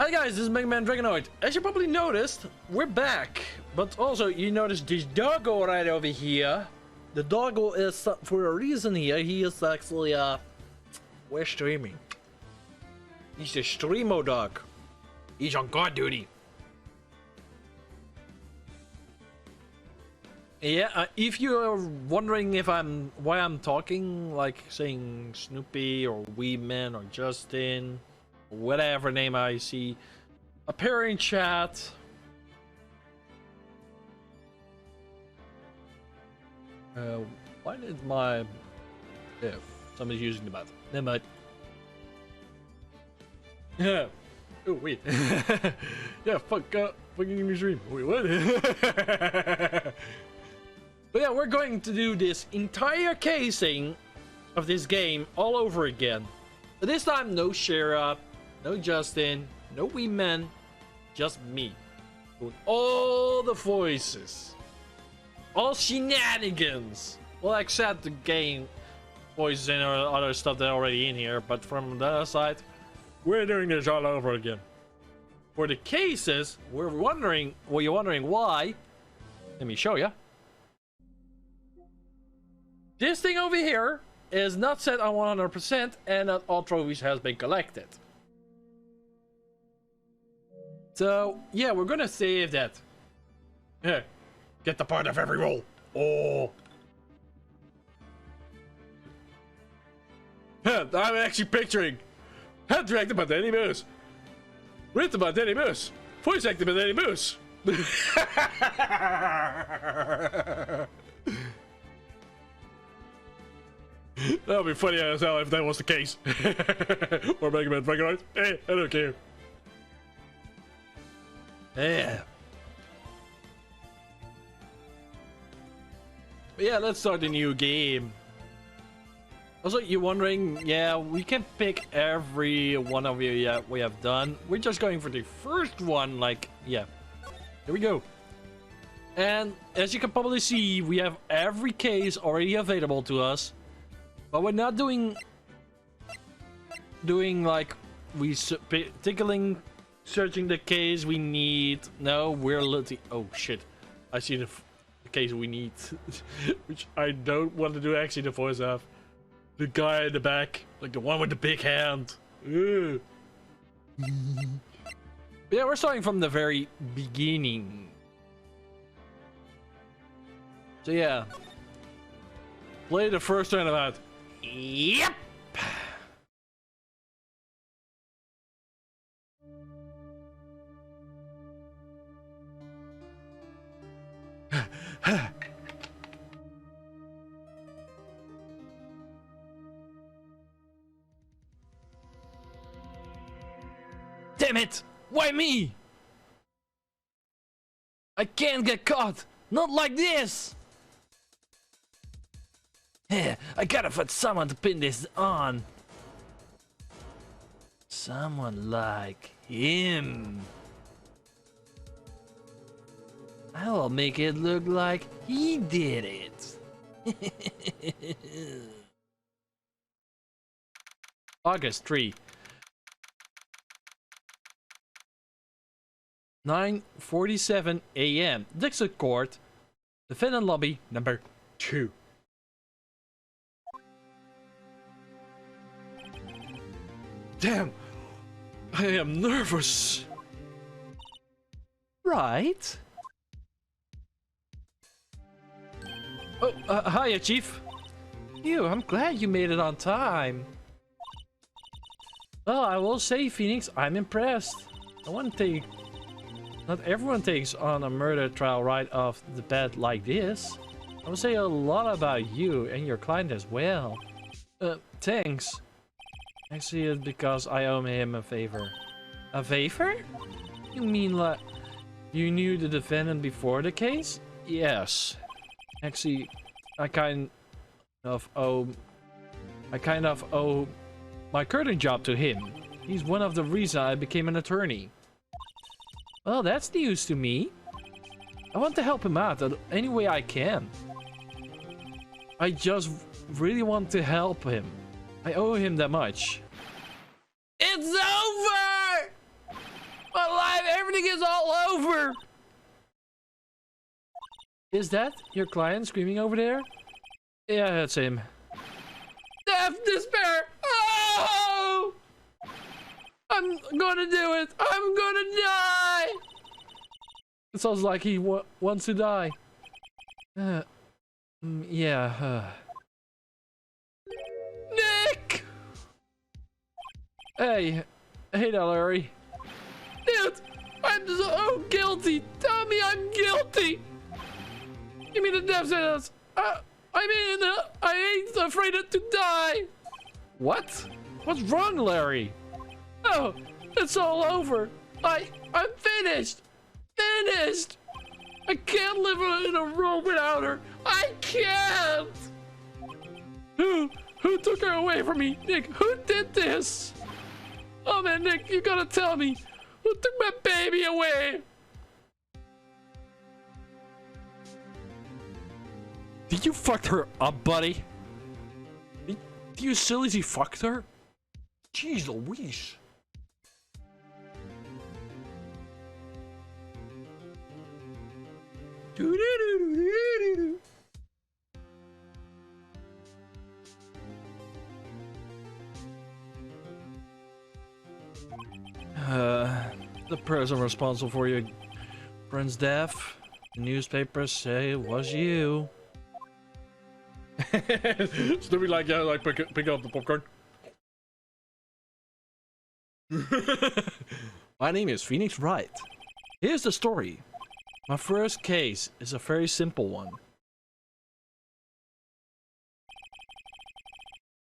Hi guys, this is MegaDragonoid. As you probably noticed, we're back. But also, you notice this doggo right over here. The doggo is, for a reason here, he is actually, we're streaming. He's a streamo dog. He's on guard duty. Yeah, if you're wondering if why I'm talking, like saying Snoopy or Wee Man or Justin, or whatever name I see appear in chat. Why did my... Yeah, somebody's using the bathroom. Never mind. Yeah. Oh, wait. Yeah, fucking in the stream. Wait, what? But yeah, we're going to do this entire casing of this game all over again. But this time, no Shara, no Justin, no Wee Man, just me. Doing all the voices. All shenanigans. Well, except the game voices and other stuff that are already in here. But from the other side, we're doing this all over again. For the cases, you're wondering why. Let me show you. This thing over here is not set on 100% and not all trophies has been collected. So, yeah, we're gonna save that. Here, get the part of every roll. Oh. I'm actually picturing. Hand directed by Danny Moose. Written by Danny Moose. Voice acted by Danny Moose. That would be funny as hell if that was the case. Or MegaDragonoid. Hey, I don't care. Yeah. But yeah, let's start the new game. Also, you're wondering, yeah, we can pick every one of you we have done. We're just going for the first one, like, yeah. Here we go. And as you can probably see, we have every case already available to us. But we're not doing like searching the case we need. No, we're looking. Oh shit! I see the case we need, which I don't want to do. Actually, the voice of the guy in the back, like the one with the big hand. Yeah, we're starting from the very beginning. So yeah, play the first roundabout. Yep. Damn it! Why me? I can't get caught! Not like this! I gotta find someone to pin this on. Someone like him. I will make it look like he did it. August 3. 9:47 a.m. Dixon Court, defendant lobby number 2. Damn, I am nervous. Right? Oh, hiya, Chief. I'm glad you made it on time. Well, I will say, Phoenix, I'm impressed. Not everyone takes on a murder trial right off the bat like this. I will say a lot about you and your client as well. Thanks. Actually, it's because I owe him a favor. A favor? You mean like you knew the defendant before the case? Yes. Actually, I kind of owe my current job to him. He's one of the reasons I became an attorney. Well, that's news to me. I want to help him out any way I can. I just really want to help him. I owe him that much. It's over! Everything is all over! Is that your client screaming over there? Yeah, that's him. Death, despair! Oh! I'm gonna do it! I'm gonna die! It sounds like he wants to die. Yeah. Nick! Hey there, Larry. Dude, I'm so guilty. Tell me I'm guilty. Give me the death sentence. I ain't afraid to die. What? What's wrong, Larry? Oh, it's all over. I'm finished. Finished. I can't live in a room without her. I can't. Who took her away from me? Nick, who did this? Oh man, Nick, you gotta tell me. Who took my baby away? Did you fuck her up, buddy? Did you seriously fucked her? Jeez Louise. The person responsible for your friend's death. The newspapers say it was you. Stupid like, yeah, like pick up the popcorn. My name is Phoenix Wright. Here's the story. My first case is a very simple one.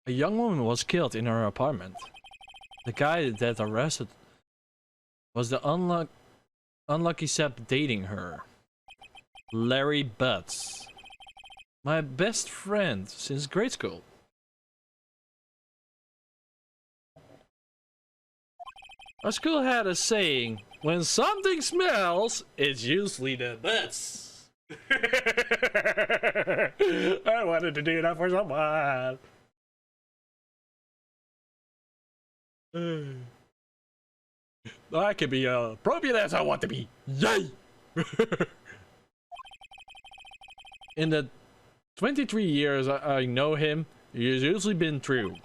A young woman was killed in her apartment. The guy that arrested was the unlucky sap dating her. Larry Butts. My best friend since grade school. Our school had a saying, when something smells, it's usually the butts. I wanted to do that for someone. I can be appropriate as I want to be. Yay! In the 23 years I know him, he has usually been true.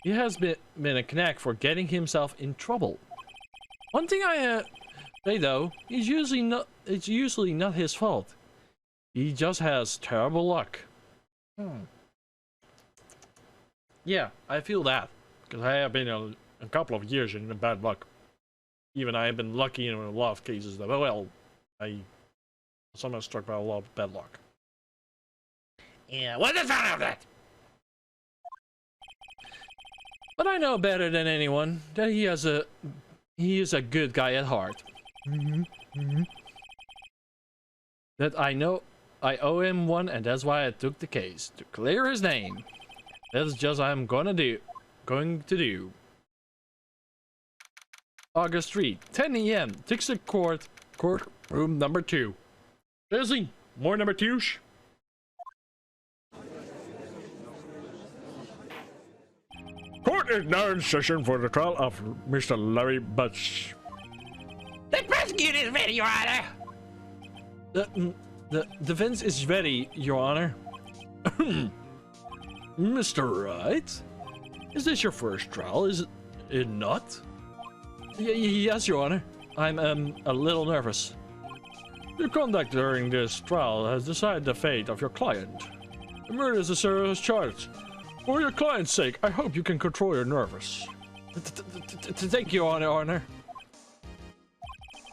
He has been a knack for getting himself in trouble. One thing I say though, it's usually not his fault. He just has terrible luck. Yeah, I feel that. Because I have been a couple of years in bad luck. Even I have been lucky in a lot of cases that, well, I somehow struck by a lot of bad luck. Yeah, what the fun of that? But I know better than anyone that he is a good guy at heart. That I know I owe him one, and that's why I took the case to clear his name. That's just what I'm going to do. August 3, 10 AM, Dixon Court room number 2. Seriously, more number 2s? Court is now in session for the trial of Mr. Larry Butts. The prosecutor is ready, Your Honor. The defense is ready, Your Honor. Mr. Wright? Is this your first trial? Is it not? Yes, Your Honor. I'm a little nervous. Your conduct during this trial has decided the fate of your client. The murder is a serious charge. For your client's sake, I hope you can control your nerves. Thank you, Your Honor.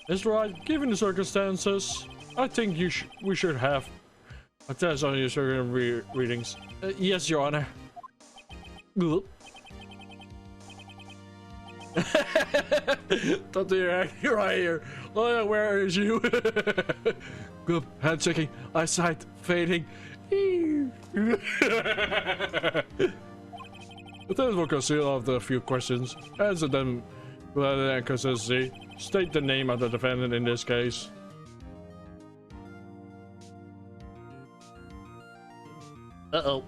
Mr. Wright, given the circumstances, I think we should have a test on your certain readings. Yes, Your Honor. Don't do your acting right here. Oh, where is you? Good. Handshaking. Eyesight fading. The test will consist of a few questions. Answer them without an inconsistency. State the name of the defendant in this case. Uh-oh.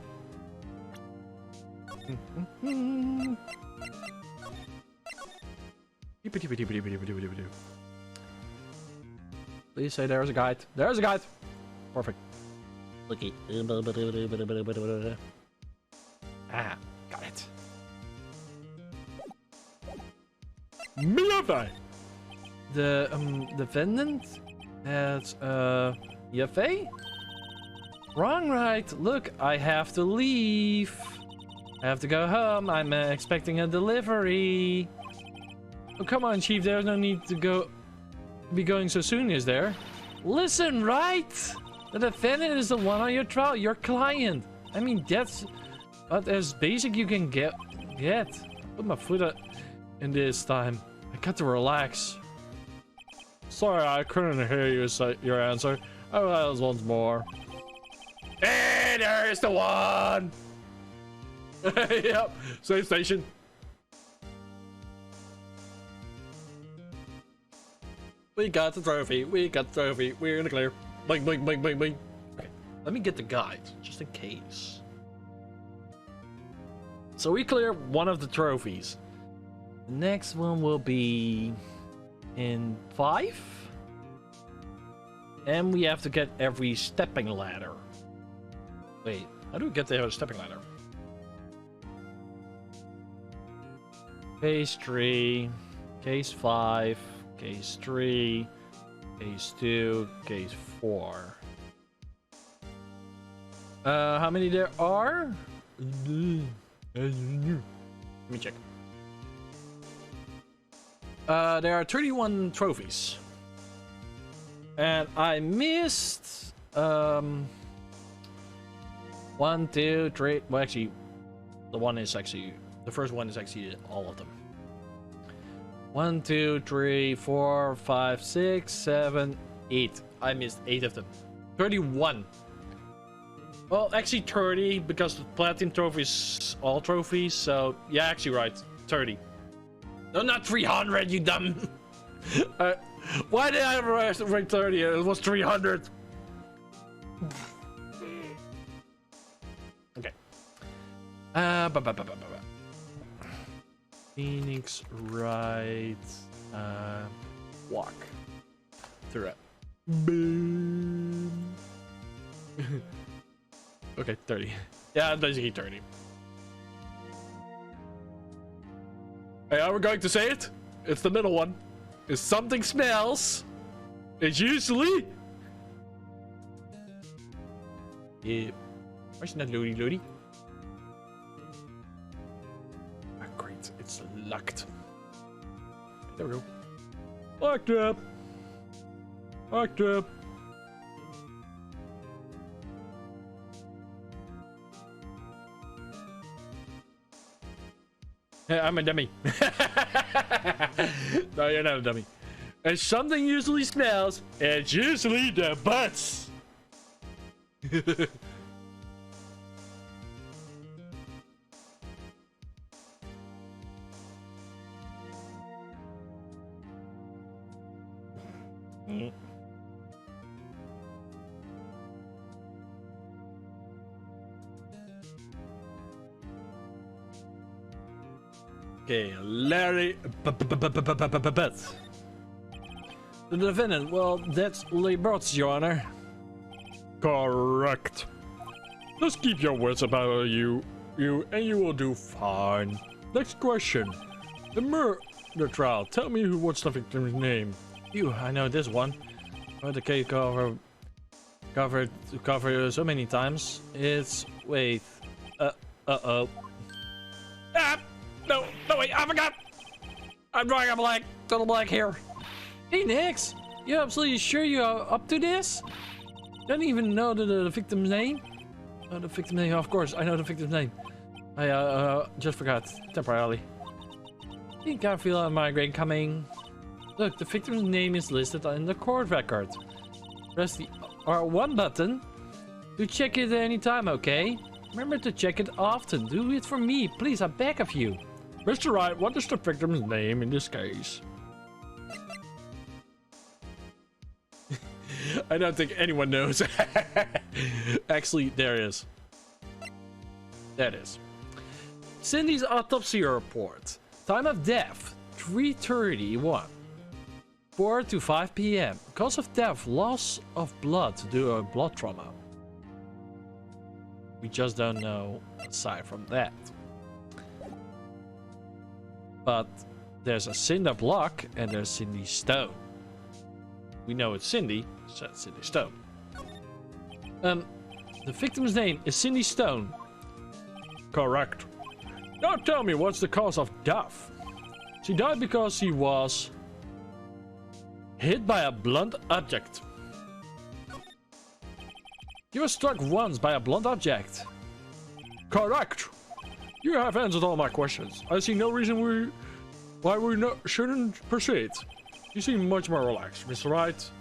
Please say there's a guide. There's a guide. Perfect. Looky. Ah, got it. Milafai. The defendant has Yafe? Wrong, right? Look, I have to leave. I have to go home. I'm expecting a delivery. Oh, come on, Chief. There's no need to be going so soon, is there? Listen, Wright. The defendant is the one on your trial, your client. I mean, that's about as basic you can get. Put my foot in this time. I got to relax. Sorry, I couldn't hear you say your answer. I will ask once more. Hey, there's the one! Yep, same station. We got the trophy, we're in the clear. Bling, bling, bling, bling, bling. Okay, let me get the guide, just in case. So we clear one of the trophies. The next one will be in 5. And we have to get every stepping ladder. Wait, how do we get the stepping ladder? Case 3, case 5, case 3, case 2, case 4. How many there are? Let me check. There are 31 trophies. And I missed 1, 2, 3. Well, actually, the first one is actually all of them. 1, 2, 3, 4, 5, 6, 7, 8. I missed 8 of them. 31. Well, actually 30 because the platinum trophy is all trophies. So yeah, actually right, 30. No, not 300, you dumb. Why did I rank 30? It was 300. Okay. Phoenix, right. Walk. Through it. Boom. Okay, 30. Yeah, basically 30. Hey, are we going to say it? It's the middle one. If something smells, it's usually... Yeah. Why is not loady loady? Ah, great. It's locked. There we go. Locked up. Locked up. Hey, I'm a dummy. No, you're not a dummy. If something usually smells, it's usually the butts. Okay, Larry Butts. The defendant, well, that's Larry Butts, Your Honor. Correct. Just keep your wits about you, and you will do fine. Next question. The murder trial. Tell me what's the victim's name. I know this one. The case covered so many times. It's wait. Uh-oh. Ah! No, wait, I forgot! I'm drawing a blank, total blank here. Hey, Nix, you absolutely sure you're up to this? Don't even know the victim's name? Oh, the victim's name, of course, I know the victim's name. I just forgot, temporarily. You can't feel a migraine coming. Look, the victim's name is listed in the court record. Press the R1 button to check it at any time, okay? Remember to check it often. Do it for me, please, I beg of you. Mr. Wright, what is the victim's name in this case? I don't think anyone knows. Actually, there it is. There it is. Cindy's autopsy report. Time of death, 3:31. 4 to 5 p.m. Cause of death, loss of blood due to blood trauma. We just don't know aside from that. But there's a cinder block and there's Cindy Stone. We know it's Cindy, so it's Cindy Stone. The victim's name is Cindy Stone. Correct. Now tell me, what's the cause of death? She died because she was hit by a blunt object. She was struck once by a blunt object. Correct. You have answered all my questions. I see no reason why we shouldn't proceed. You seem much more relaxed, Mr. Wright.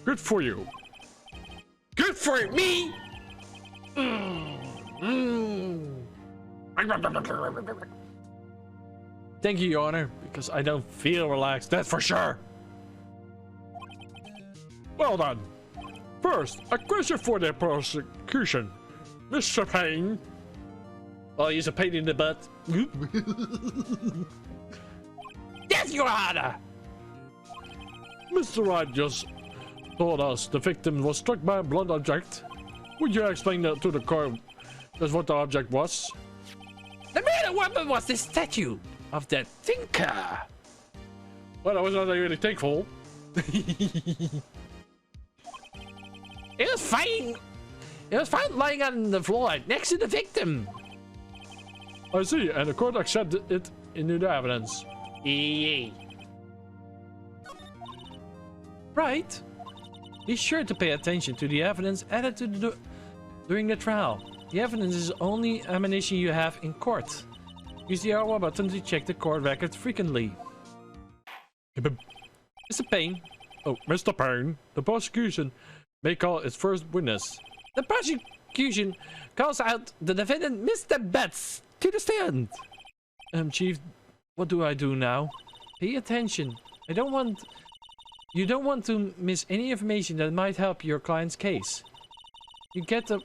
Good for you. Good for me! Thank you, Your Honor, because I don't feel relaxed, that's for sure. Well done. First, a question for the prosecution. Mr. Payne. Oh, he's a pain in the butt. Yes, Your Honor. Mr. Wright just told us the victim was struck by a blunt object. Would you explain that to the court just what the object was? The murder weapon was the statue of the thinker. Well, I was not really thankful. It was fine. It was found lying on the floor next to the victim. I see, and the court accepted it into the evidence. Yay. Right. Be sure to pay attention to the evidence added to during the trial. The evidence is the only ammunition you have in court. Use the arrow button to check the court record frequently. Mr. Payne. Oh, Mr. Payne. The prosecution may call its first witness. The prosecution calls out the defendant, Mr. Betts, to the stand. Chief, what do I do now? Pay attention. You don't want to miss any information that might help your client's case. You get the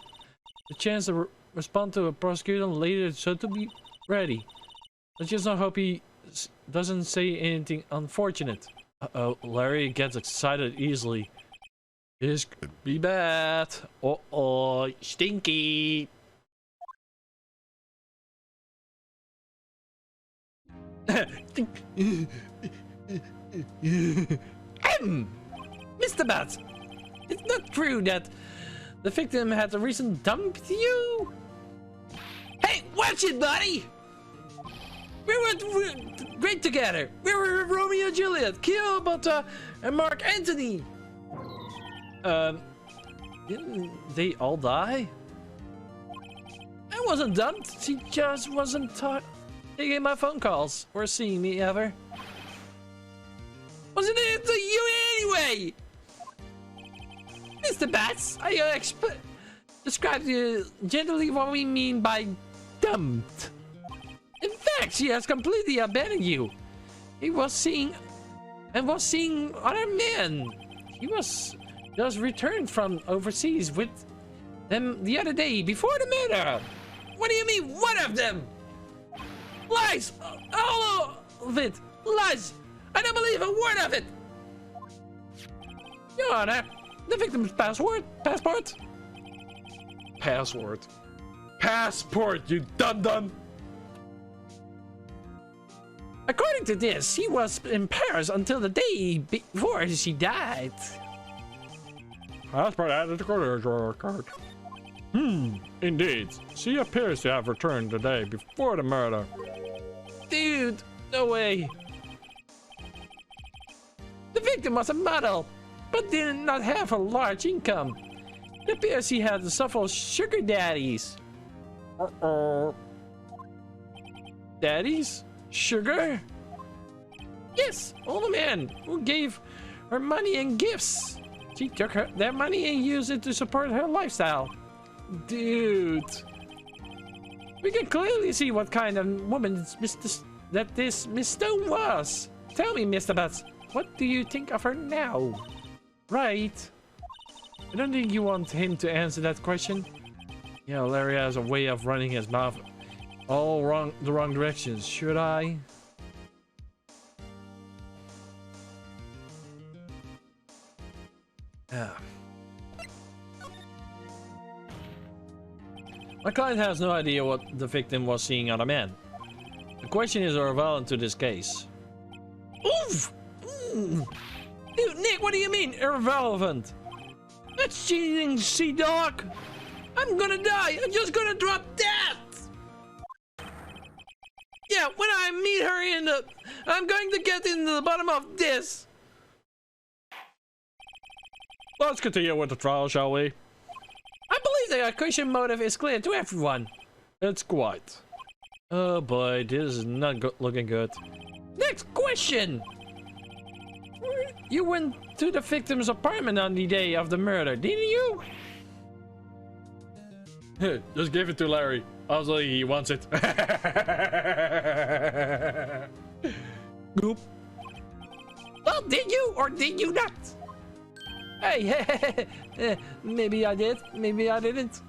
chance to respond to a prosecutor later, so to be ready. Let's just not hope he doesn't say anything unfortunate. Uh-oh, Larry gets excited easily. This could be bad. Uh-oh, stinky. Mr. Bat, it's not true that the victim had a recent dump to you. Hey, watch it, buddy! We were great together. We were Romeo and Juliet, Cleopatra, and Mark Antony. Didn't they all die? I wasn't dumped. She just wasn't taking my phone calls or seeing me ever. Wasn't it to you anyway? Mr. Bats, I described gently what we mean by dumped. In fact, she has completely abandoned you. He was seeing other men. He was just returned from overseas with them the other day before the murder. What do you mean, one of them? Lies! All of it! Lies! I don't believe a word of it! Your Honor, the victim's passport? Passport, you dum-dum! According to this, he was in Paris until the day before she died. Passport added to the card. Indeed. She appears to have returned the day before the murder. Dude, no way. The victim was a model, but did not have a large income. It appears he had several sugar daddies. Daddies? Sugar? Yes, older men who gave her money and gifts. She took their money and used it to support her lifestyle. Dude. We can clearly see what kind of woman this Miss Stone was. Tell me, Mr. Butts, what do you think of her now? Right. I don't think you want him to answer that question. Yeah, Larry has a way of running his mouth all the wrong directions. Should I? My client has no idea what the victim was seeing on a man. The question is irrelevant to this case. Oof! Dude, Nick, what do you mean irrelevant? That's cheating, sea dog! I'm gonna die! I'm just gonna drop dead! Yeah, when I meet her in the... I'm going to get into the bottom of this! Let's continue with the trial, shall we? I believe the accusation motive is clear to everyone. It's quite. Oh boy, this is not looking good. Next question! You went to the victim's apartment on the day of the murder, didn't you? Just give it to Larry. Obviously, he wants it. Goop. Well, did you or did you not? Hey, maybe I did, maybe I didn't.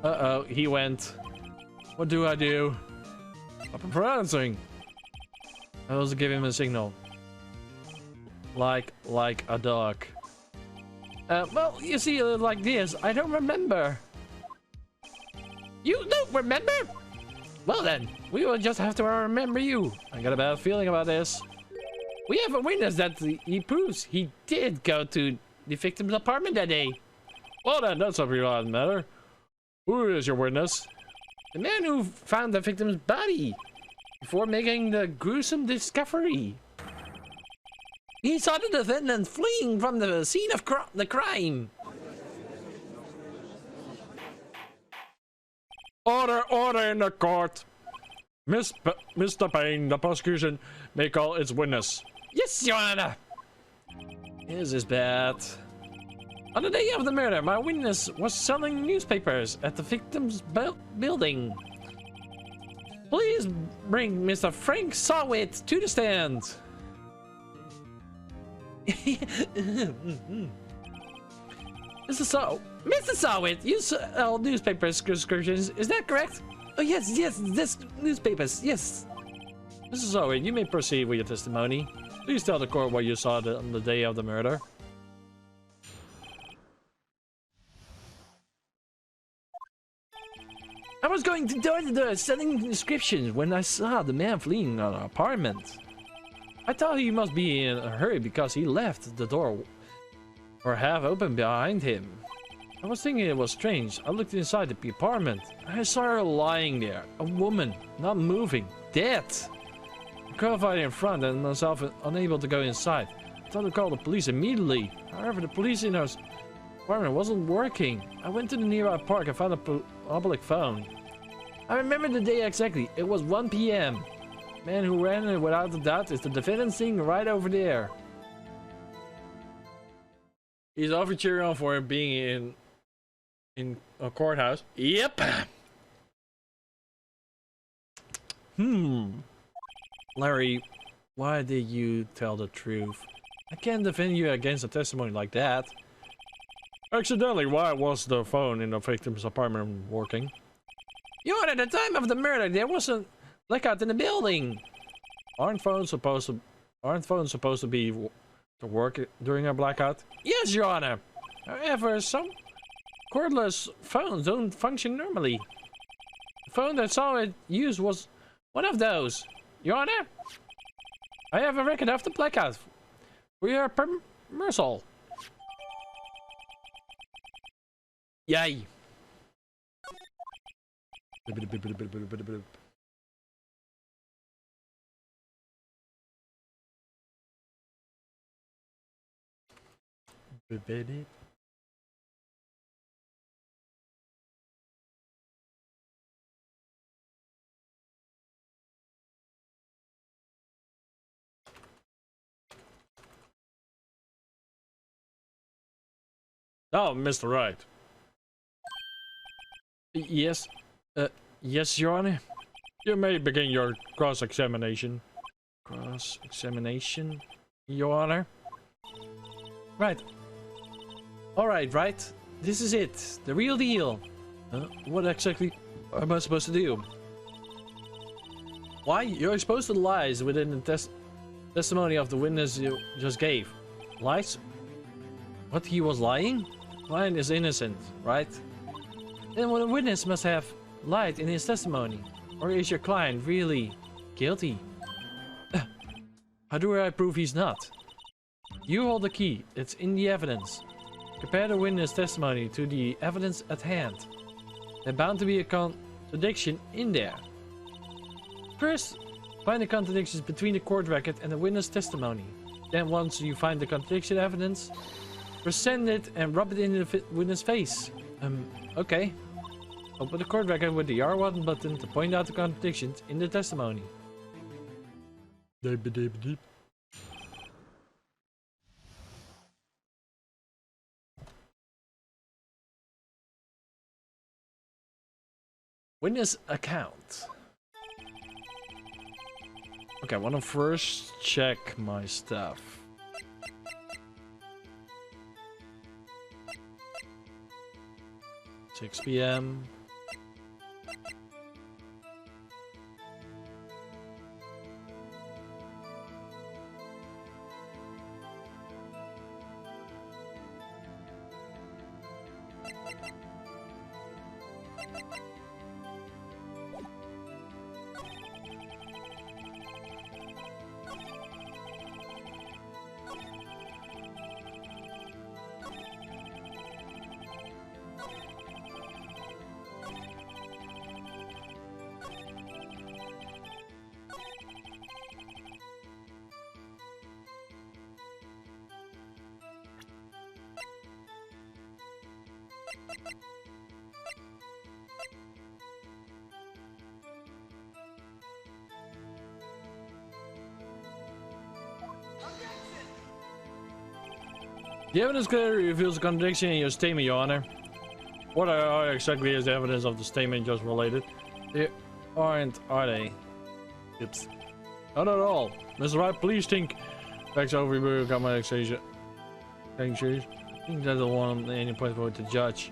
Uh-oh, he went. What do I do? I prefer answering. I also give him a signal. Like a dog. Well, you see, like this, I don't remember. You don't remember? Well then, we will just have to remember you. I got a bad feeling about this. We have a witness that he proves he did go to the victim's apartment that day. Well then, that's a real odd matter. Who is your witness? The man who found the victim's body before making the gruesome discovery. He saw the defendant fleeing from the scene of the crime. Order in the court. Mr. Payne, the prosecution may call its witness. Yes, Your Honor. This is bad. On the day of the murder, my witness was selling newspapers at the victim's building. Please bring Mr. Frank Sawit to the stand. Mr. Sawit, you sell newspaper subscriptions, is that correct? Oh yes, this newspapers, yes. Mr. Sawit, you may proceed with your testimony. Please tell the court what you saw on the day of the murder. I was going to door to door selling inscriptions when I saw the man fleeing on our apartment. I thought he must be in a hurry because he left the door or half open behind him. I was thinking it was strange. I looked inside the apartment. I saw her lying there, a woman, not moving, dead. I cried in front and myself unable to go inside. I thought to call the police immediately. However, the police in our apartment wasn't working. I went to the nearby park and found a public phone. I remember the day exactly. It was 1 p.m. Man who ran it without a doubt is the defendant sitting right over there. He's awfully cheery on for being in a courthouse. Yep. Larry, why did you tell the truth? I can't defend you against a testimony like that. Accidentally, why was the phone in the victim's apartment working? You know, at the time of the murder, there was a blackout in the building. Aren't phones supposed to be to work during a blackout? Yes, Your Honor. However, some cordless phones don't function normally. The phone that saw it used was one of those. Your Honor, I have a record of the blackout. We are permissible. Yay. Oh, Mr. Wright. Yes. Yes, Your Honor. You may begin your cross-examination. Cross-examination, Your Honor. Right. Alright, Wright. This is it. The real deal. What exactly am I supposed to do? Why? You're exposed to lies within the testimony of the witness you just gave. Lies? What, he was lying? Client is innocent, right? Then the witness must have lied in his testimony. Or is your client really guilty? How do I prove he's not? You hold the key. It's in the evidence. Compare the witness testimony to the evidence at hand. There's bound to be a contradiction in there. First, find the contradictions between the court record and the witness testimony. Then once you find the contradiction evidence, present it and rub it in the witness face. Okay. Open the court record with the R1 button to point out the contradictions in the testimony. Witness account. Okay, I want to first check my stuff. 6 p.m. The evidence clearly reveals a contradiction in your statement, Your Honor. What exactly is the evidence of the statement just related? They aren't, are they? Oops. Not at all. Mr. Wright, please think. Facts over got my accusation. I think that's the one any point for the judge.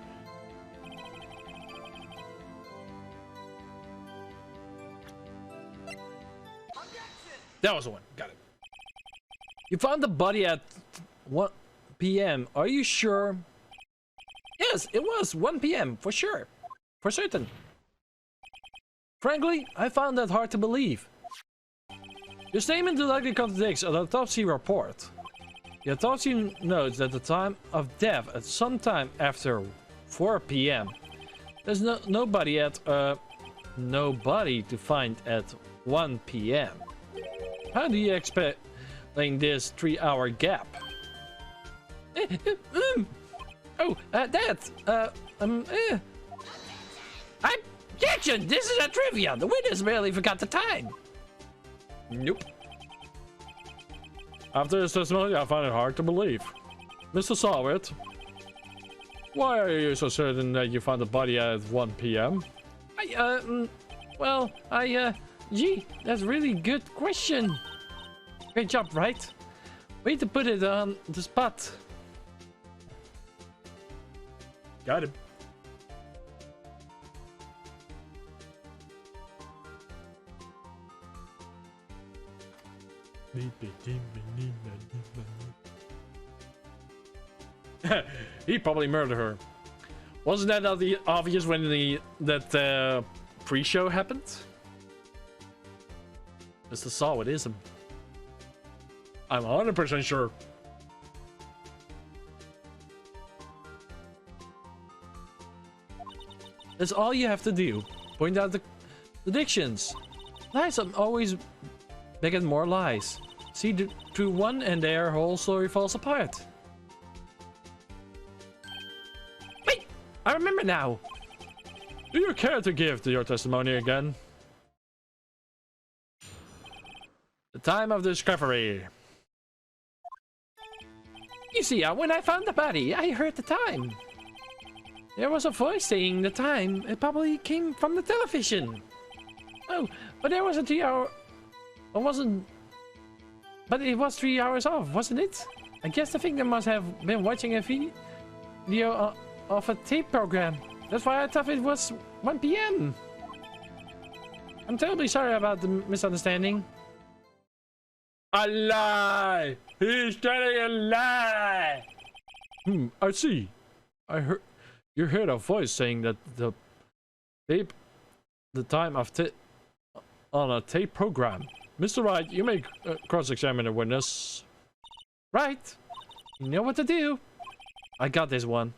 That was the one. Got it. You found the body at 1 p.m. Are you sure? Yes, it was 1 p.m. for sure. For certain. Frankly, I found that hard to believe. Your statement directly contradicts an autopsy report. The autopsy notes that the time of death at some time after 4 p.m. There's nobody to find at 1 p.m. How do you explain this 3-hour gap? Objection! This is a trivia! The witness barely forgot the time! Nope. After his testimony, I find it hard to believe. Mr. Sawit, why are you so certain that you found the body at 1 p.m.? Gee, that's a really good question. Great job, Wright. Way to put it on the spot. Got him. He probably murdered her. Wasn't that obvious when that pre-show happened? Mr. Saw, it is him. I'm 100% sure. That's all you have to do. Point out the contradictions. Lies always beget more lies. See through one and their whole story falls apart. Wait! I remember now. Do you care to give your testimony again? The time of discovery. You see, when I found the body, I heard the time. There was a voice saying the time. It probably came from the television. Oh, but there was a 3 hour... It wasn't... But it was 3 hours off, wasn't it? I guess the victim must have been watching a video of a tape program. That's why I thought it was 1 p.m. I'm terribly sorry about the misunderstanding. A lie! He's telling a lie! I see. You heard a voice saying that the time of on a tape program. Mr. Wright, you may cross-examine a witness. Right. You know what to do. I got this one.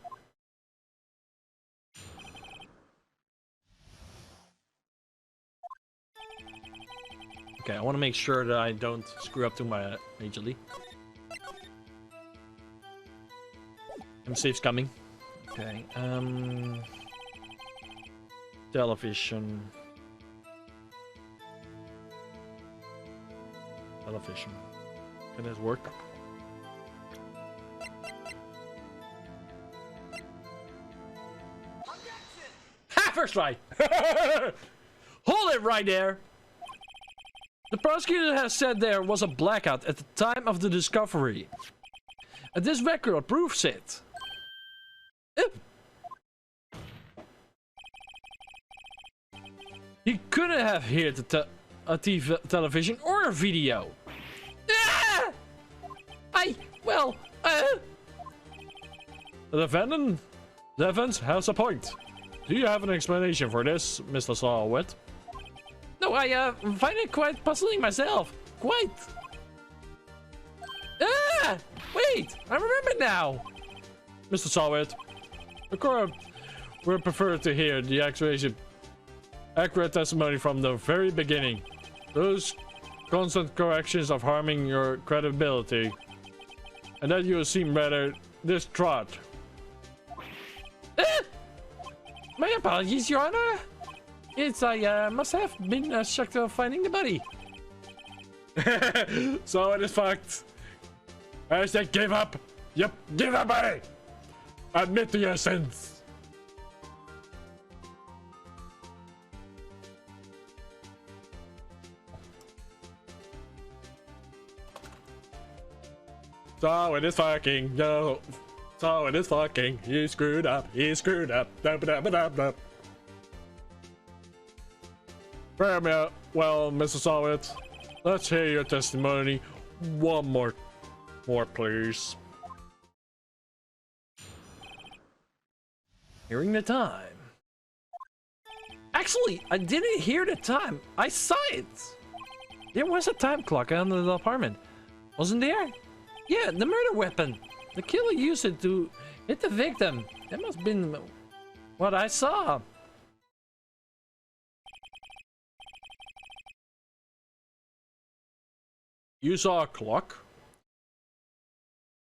Okay, I want to make sure that I don't screw up too majorly. M-Safe's coming. Okay, television. Television. Can this work? Ha! First try! Hold it right there! The prosecutor has said there was a blackout at the time of the discovery. And this record proves it. He couldn't have heard a television or a video. Ah! The defense has a point. Do you have an explanation for this, Mr. Sawwit? No, I find it quite puzzling myself. Quite. Ah! Wait, I remember now. Mr. Sawwit, the court would prefer to hear the accurate testimony from the very beginning. Those constant corrections of harming your credibility. And that you seem rather distraught. My apologies, Your Honor. I must have been shocked of finding the body. So it is fact. I said give up. Yep, give up, buddy. Admit to your sins. So it is fucking, yo. So it is fucking. He screwed up. He screwed up. Well, Mr. Sawwit, let's hear your testimony. One more, please. Hearing the time. Actually, I didn't hear the time. I saw it. There was a time clock on the apartment. Wasn't there? Yeah, the murder weapon. The killer used it to hit the victim. That must have been what I saw. You saw a clock?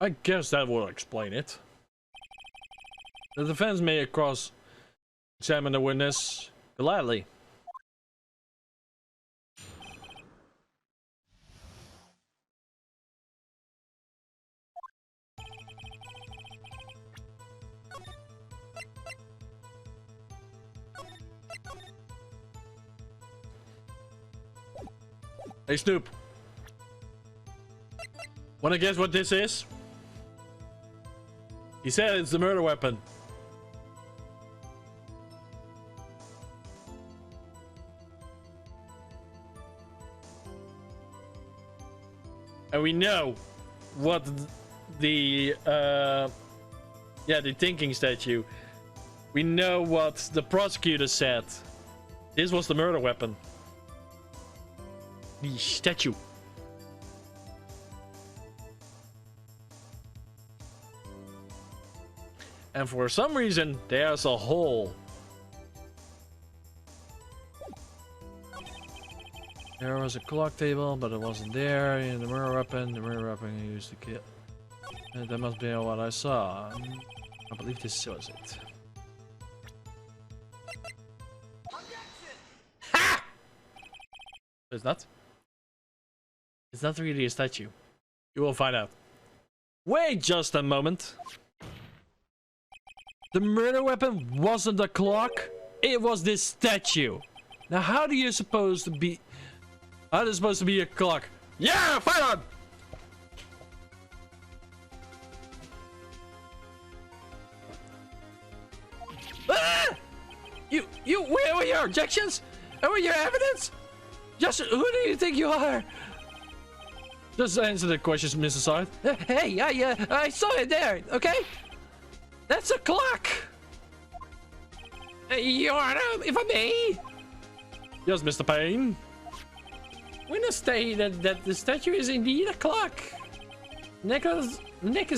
I guess that will explain it. The defense may cross-examine the witness gladly. Hey Snoop, wanna guess what this is? He said it's the murder weapon. And we know what the thinking statue. We know what the prosecutor said. This was the murder weapon. The statue. And for some reason, there's a hole. There was a clock table, but it wasn't there. In the murder weapon used to kill. And that must be what I saw. I believe this was it. Ha! It's not. It's not really a statue. You will find out. Wait just a moment. The murder weapon wasn't a clock. It was this statue. Now, how do you supposed to be? How is it supposed to be a clock? Yeah, fight on! Ah! Where were your objections? And where your evidence? Just who do you think you are? Just answer the questions, Mrs. Wright. Hey, I saw it there, okay? That's a clock! Your Honor, if I may? Yes, Mr. Payne. Witness stated that the statue is indeed a clock. Neck is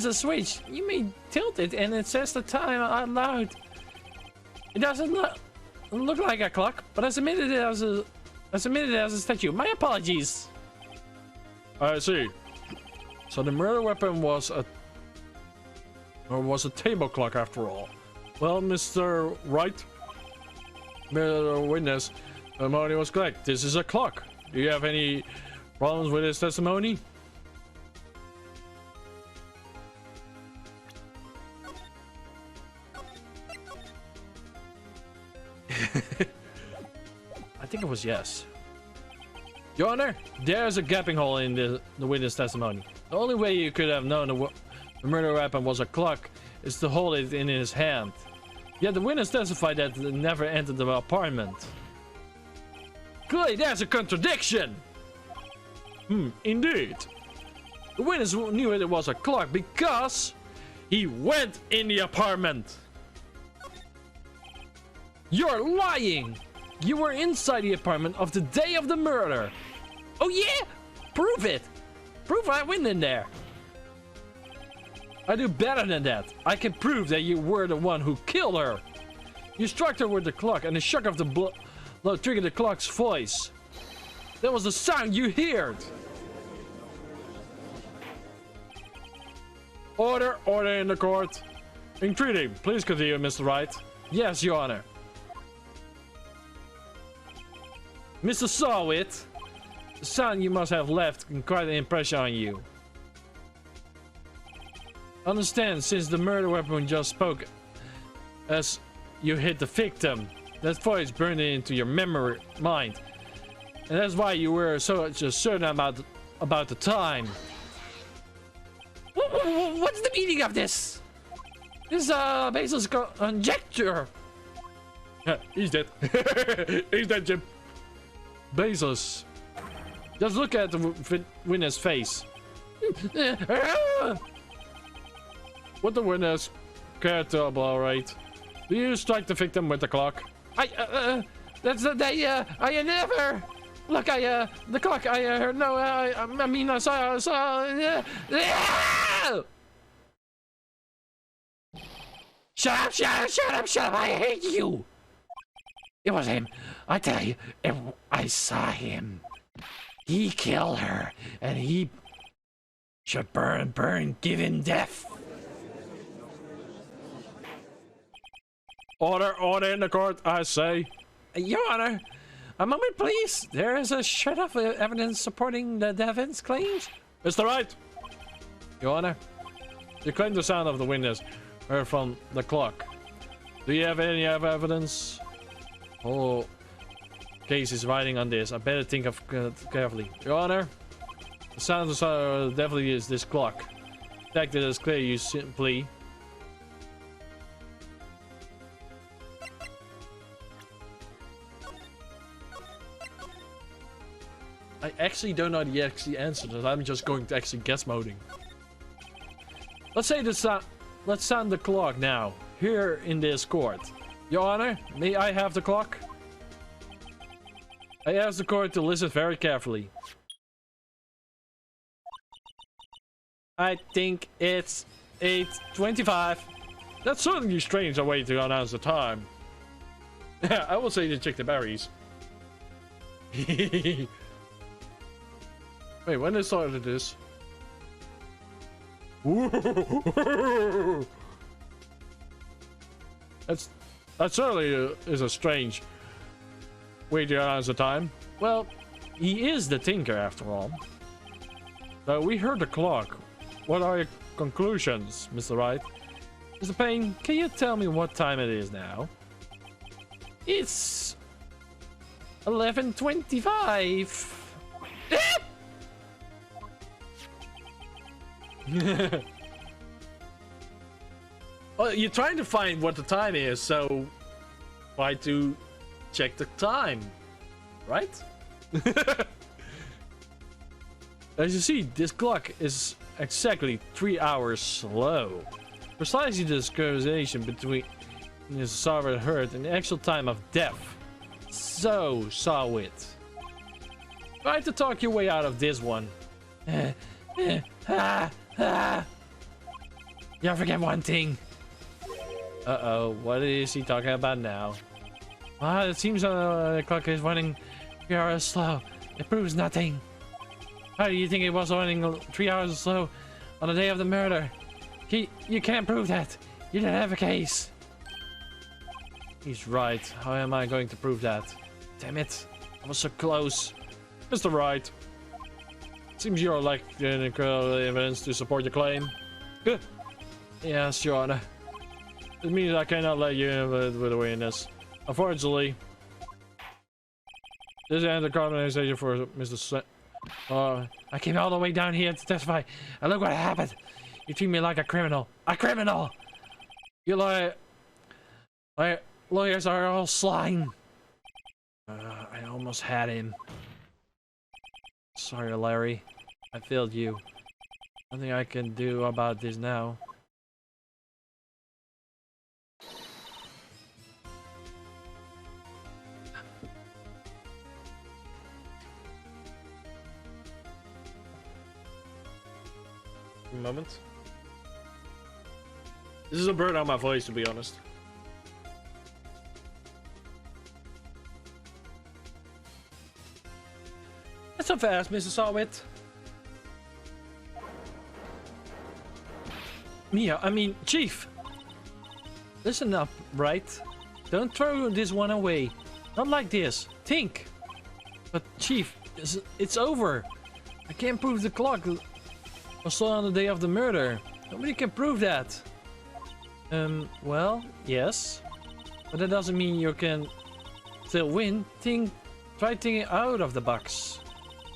a switch. You may tilt it and it says the time out loud. It doesn't look like a clock, but I submitted it as a statue. My apologies. I see. So the murder weapon was a table clock after all. Well, Mr. Wright, witness, testimony was correct. This is a clock. Do you have any problems with his testimony? I think it was yes. Your Honor, there's a gaping hole in the witness testimony. The only way you could have known the murder weapon was a clock is to hold it in his hand. Yet the witness testified that it never entered the apartment. Clearly, there's a contradiction! Indeed. The witness knew it was a clock because he went in the apartment. You're lying! You were inside the apartment of the day of the murder. Oh yeah? Prove it! Prove I went in there. I do better than that. I can prove that you were the one who killed her. You struck her with the clock and the shock of the blow triggered the clock's voice. That was the sound you heard. Order in the court. Entreaty, please continue, Mr. Wright. Yes, Your Honor. Mr. Sawit, the sound you must have left quite an impression on you. Understand, since the murder weapon just spoke as you hit the victim, that voice burned into your mind. And that's why you were so certain about the time. What's the meaning of this? This Basil's conjecture. He's dead. He's dead, Jim. Bezos. Just look at the witness face. What the witness cared to all right. Do you strike the victim with the clock? That's the day. I never. Look, the clock. I heard no. I mean, I saw. Shut up! I hate you. It was him. I tell you, I saw him. He killed her, and he should burn, give him death. Order in the court, I say. Your Honor, a moment, please. There is a shred of evidence supporting the defense claims. Mr. Wright. Your Honor, you claim the sound of the witness heard from the clock. Do you have any other evidence? Oh. Case is riding on this. I better think of carefully. Your Honor, the sound definitely is this clock. The fact that it's clear you simply. I actually don't know the actual answer. I'm just going to actually guess moding. Let's say the sound. Let's sound the clock now here in this court. Your Honor, may I have the clock? I asked the court to listen very carefully. I think it's 8:25. That's certainly strange a way to announce the time. Yeah, I will say to check the berries. Wait, when they started this? That certainly is a strange way to announce the time. Well, he is the Tinker after all. So we heard the clock. What are your conclusions, Mr. Wright? Mr. Payne, can you tell me what time it is now? It's 11:25. Well, you're trying to find what the time is, so try to check the time, right? As you see, this clock is exactly 3 hours slow. Precisely the synchronization between the sovereign herd and the actual time of death. So saw it. Try to talk your way out of this one. You forget one thing. Uh-oh, what is he talking about now? It seems the clock is running 3 hours slow. It proves nothing. How do you think it was running 3 hours slow on the day of the murder? You can't prove that. You don't have a case. He's right. How am I going to prove that? Damn it. I was so close. Mr. Wright. Seems you're like the incredible evidence to support your claim. Good. Yes, Your Honor. It means I cannot let you in with a witness. Unfortunately, this is the criminalization for Mr. I came all the way down here to testify, and look what happened. You treat me like a criminal. A criminal! You lawyers are all slime. I almost had him. Sorry, Larry. I failed you. Nothing I can do about this now. Moment. This is a burn on my voice, to be honest. That's so fast, Mr. Sawit. Chief. Listen up, Wright. Don't throw this one away. Not like this. Think. But Chief, it's over. I can't prove the clock was still on the day of the murder. Nobody can prove that. Well, yes. But that doesn't mean you can still win. Try thinking out of the box.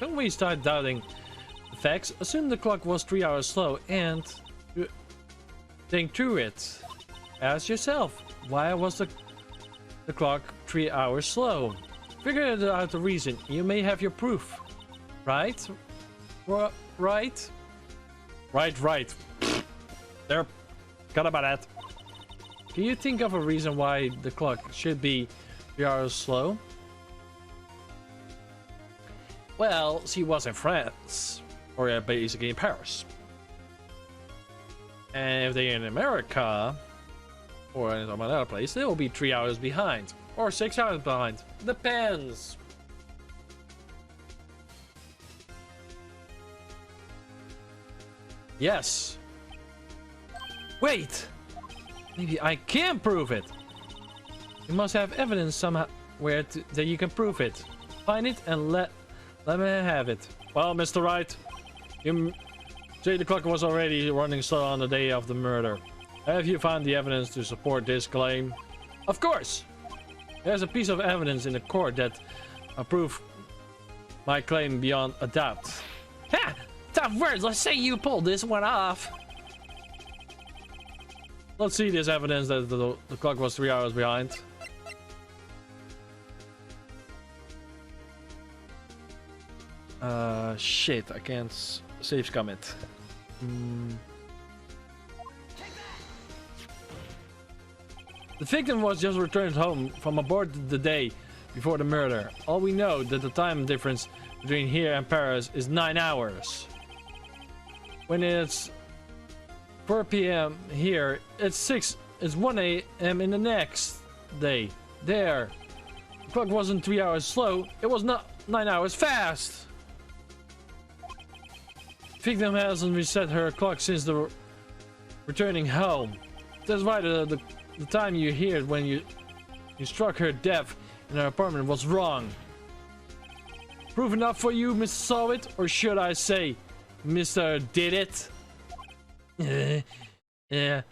Don't we start doubting the facts? Assume the clock was 3 hours slow and think through it. Ask yourself, why was the clock 3 hours slow? Figure out the reason. You may have your proof. Right? Right? Right. There. Forgot about that. Can you think of a reason why the clock should be 3 hours slow? Well, she was in France. Or basically in Paris. And if they're in America, or in some other place, they will be 3 hours behind. Or 6 hours behind. Depends. Yes. Wait! Maybe I can prove it. You must have evidence somehow that you can prove it. Find it and let me have it. Well, Mr. Wright, you say the clock was already running slow on the day of the murder. Have you found the evidence to support this claim? Of course! There's a piece of evidence in the court that approves my claim beyond a doubt. Ha! Tough words, let's say you pulled this one off. Let's see this evidence that the clock was 3 hours behind. Shit, I can't save scum it. The victim was just returned home from aboard the day before the murder. All we know that the time difference between here and Paris is 9 hours. When it's 4 p.m. here, it's 1 a.m. in the next day. There. The clock wasn't 3 hours slow, it was not 9 hours fast. Victim hasn't reset her clock since the returning home. That's why the time you heard when you struck her death in her apartment was wrong. Proof enough for you, Mr. Sawit, or should I say, Mr. Did It? Yeah.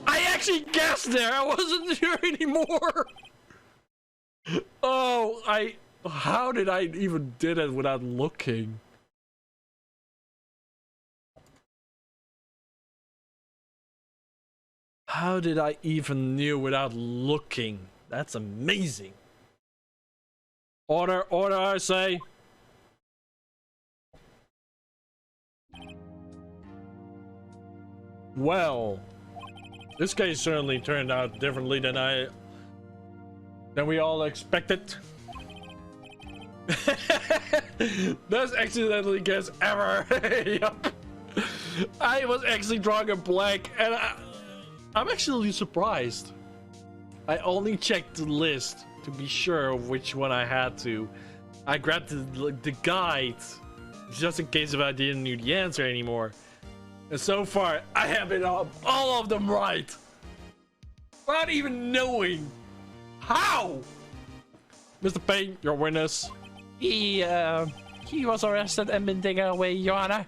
I actually guessed there. I wasn't sure anymore. Oh, how did I even did it without looking? How did I even knew without looking? That's amazing. Order, order, I say. Well, this case certainly turned out differently than we all expected. Best accidentally guess ever. Yup. I was actually drawing a blank, and I'm actually surprised. I only checked the list to be sure of which one I had to. I grabbed the guide just in case if I didn't know the answer anymore. And so far, I have been all of them right. Not even knowing. How? Mr. Payne, your witness. He was arrested and been taken away, Your Honor.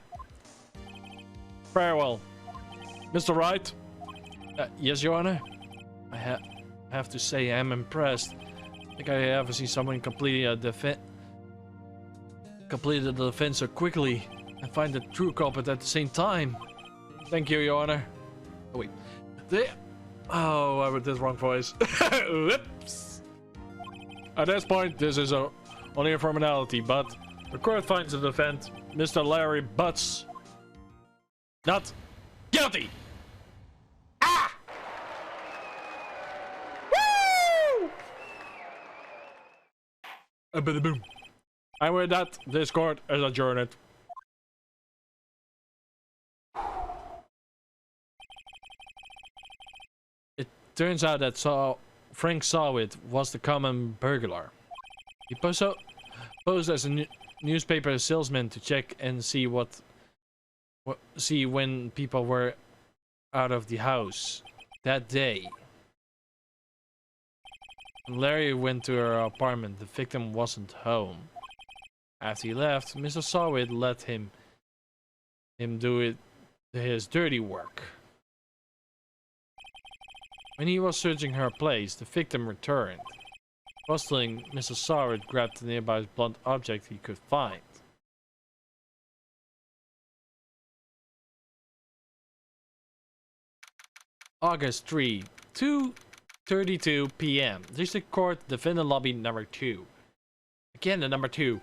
Very well. Mr. Wright? Yes, Your Honor. I have to say I'm impressed. I think I ever seen someone complete the defense so quickly and find the true culprit at the same time. Thank you, Your Honor. Oh, wait. Oh, I wrote this wrong voice. Whoops. At this point, this is only a formality, but the court finds the defendant, Mr. Larry Butts, not guilty. Ah! Woo! A bit of boom. And with that, this court is adjourned. It turns out that Frank Sawit was the common burglar. He posed as a newspaper salesman to check and see see when people were out of the house that day. When Larry went to her apartment, the victim wasn't home. After he left, Mr. Sawit let him do his dirty work. When he was searching her place, the victim returned. Bustling, Mr. Sawit grabbed the nearby blunt object he could find. August 3, 2:32 p.m. District Court, Defendant Lobby number 2. Again, the number 2.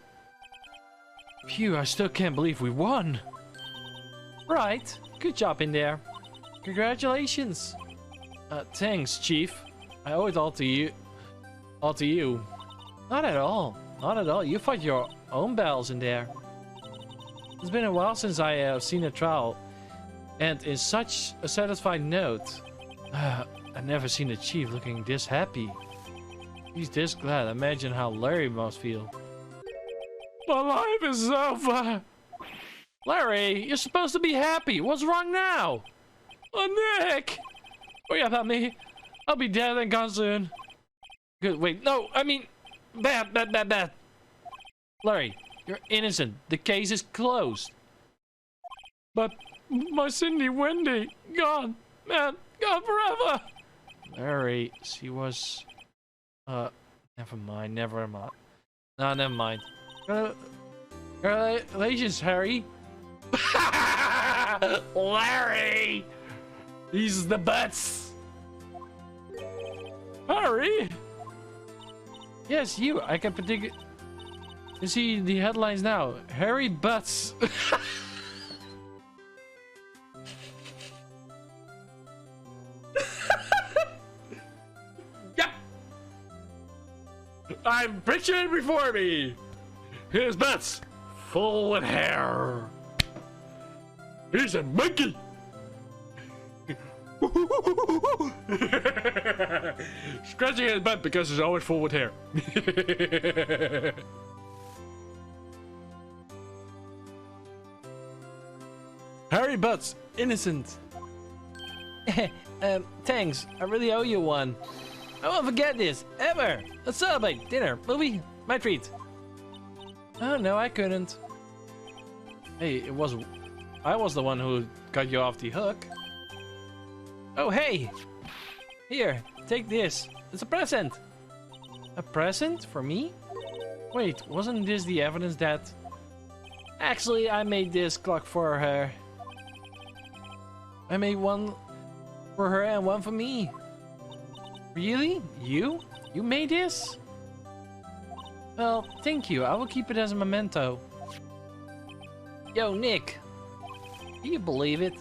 Phew, I still can't believe we won. Right, good job in there. Congratulations. Thanks, Chief. I owe it all to you. Not at all. Not at all. You fought your own battles in there. It's been a while since I have seen a trial, and in such a satisfied note. I've never seen a chief looking this happy. He's this glad. Imagine how Larry must feel. My life is over. Larry, you're supposed to be happy. What's wrong now? Oh, Nick! Worry about me. I'll be dead and gone soon. Good. Wait. No. I mean, bad. Larry, you're innocent. The case is closed. But my Cindy Wendy, gone. Man, gone forever. Larry, she was... Never mind. No, never mind. Congratulations, Harry. Larry! He's the butts! Harry? Yes, you. I can predict... You see the headlines now. Harry Butts. Yep! I'm picturing it before me. His butts full with hair. He's a monkey. Scratching his butt because he's always full with hair. Harry Butts, innocent. Thanks. I really owe you one. I won't forget this, ever. Let's celebrate. Dinner, movie, my treat. Oh, no, I couldn't. Hey, I was the one who got you off the hook. Oh, hey! Here, take this. It's a present. A present? For me? Wait, wasn't this the evidence that... Actually, I made this clock for her. I made one for her and one for me. Really? You? You made this? Well, thank you. I will keep it as a memento. Yo, Nick. Can you believe it?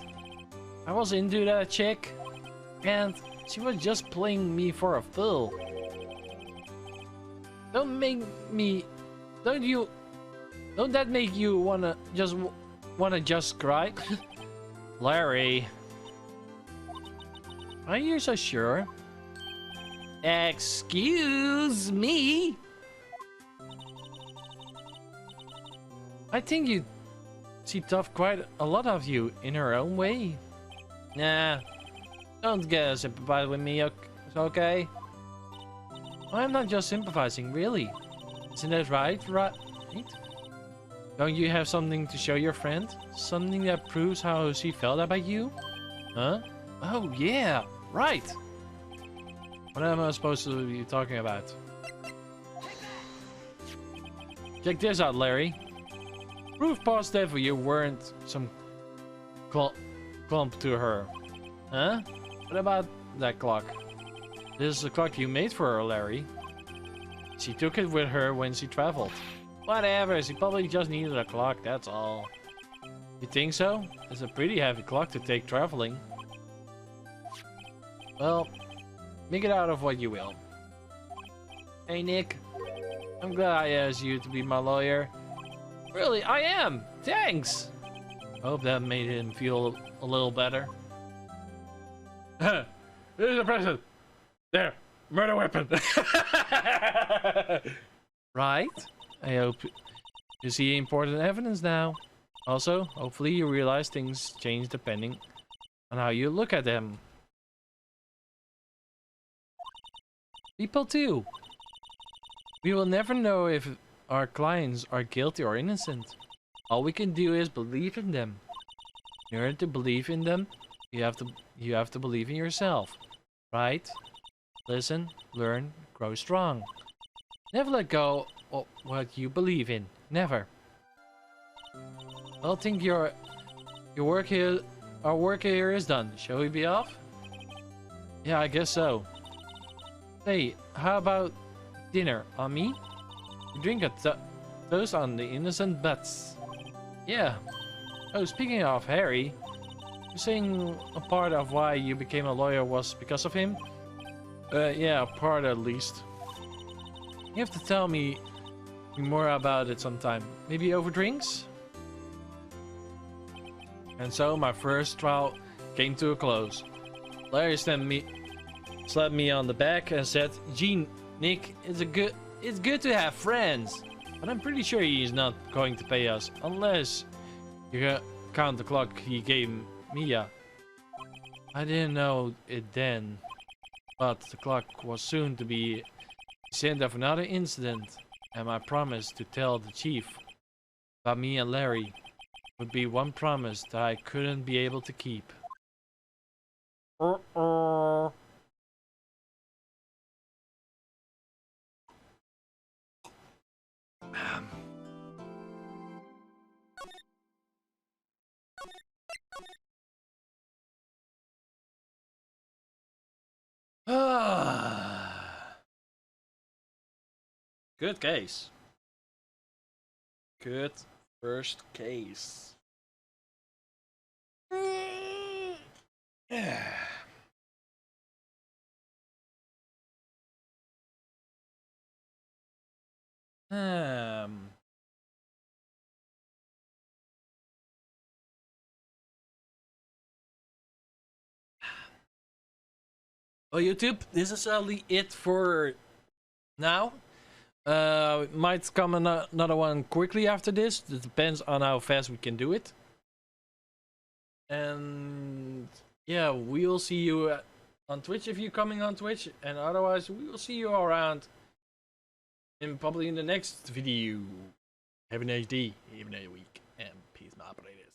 I was into that chick, and she was just playing me for a fool. Don't that make you wanna just cry? Larry. Are you so sure? Excuse me? I think you see tough quite a lot of you in her own way. Nah, don't get sympathize with me, okay? I'm not just sympathizing, really. Isn't that right? Right? Don't you have something to show your friend? Something that proves how she felt about you? Huh? Oh yeah, right! What am I supposed to be talking about? Check this out, Larry. Proof positive you weren't some clump to her. Huh? What about that clock? This is the clock you made for her, Larry. She took it with her when she traveled. Whatever, she probably just needed a clock, that's all. You think so? It's a pretty heavy clock to take traveling. Well, make it out of what you will. Hey Nick, I'm glad I asked you to be my lawyer. Really, I am! Thanks! Hope that made him feel a little better. There's a present! There! Murder weapon! Right? I hope you see important evidence now. Also, hopefully you realize things change depending on how you look at them. People too. We will never know if our clients are guilty or innocent. All we can do is believe in them. In order to believe in them, you have to believe in yourself. Right? Listen, learn, grow strong. Never let go of what you believe in. Never. Well, I think our work here is done. Shall we be off? Yeah, I guess so. Hey, how about dinner on me? We drink a toast on the innocent butts. Yeah. Oh, speaking of Harry, you're saying a part of why you became a lawyer was because of him? Yeah, a part at least. You have to tell me more about it sometime. Maybe over drinks? And so my first trial came to a close. Larry slapped me on the back and said, "Gene, Nick, it's good to have friends, but I'm pretty sure he's not going to pay us unless you count the clock he gave Mia." I didn't know it then, but the clock was soon to be the scene of another incident, and my promise to tell the chief about me and Larry would be one promise that I couldn't be able to keep. Good case. Good first case. Yeah. Well, YouTube, this is only it for now. Might come another one quickly after this. It depends on how fast we can do it. And yeah, we will see you on Twitch if you're coming on Twitch, and otherwise we will see you around probably in the next video. Have a nice day, have a nice week, and peace, my operators.